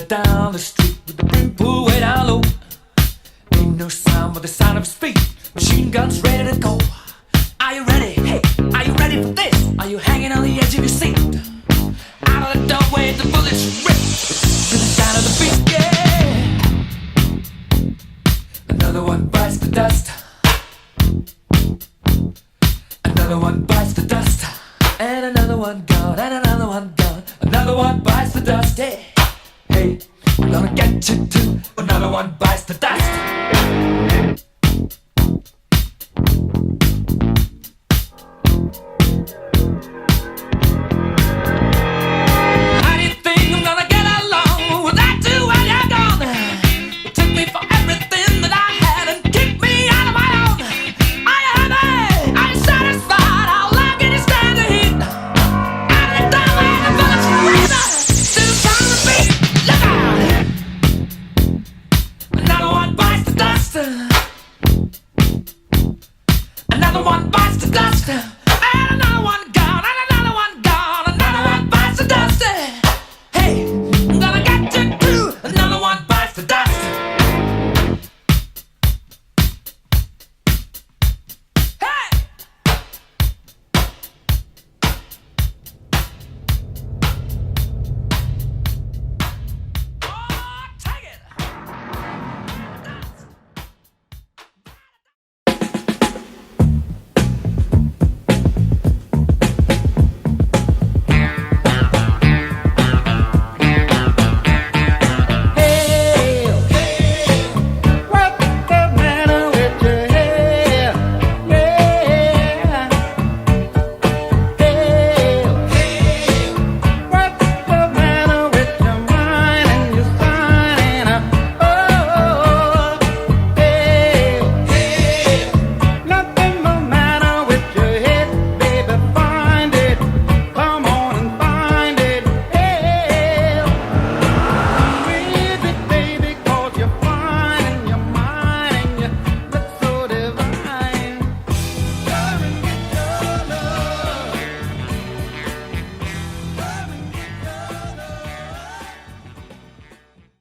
headed down the street with the brim pulled way down low. Ain't no sound but the sound of his feet. Machine guns ready to go. Are you ready? Hey, are you ready for this? Are you hanging on the edge of your seat? Out of the doorway, the bullets rip to the sound of the beat. Yeah. Another one bites the dust. Another one bites the dust. And another one gone. And another one gone. Another one bites the dust. Hey, hey, I'm gonna get you too. Another one bites the dust.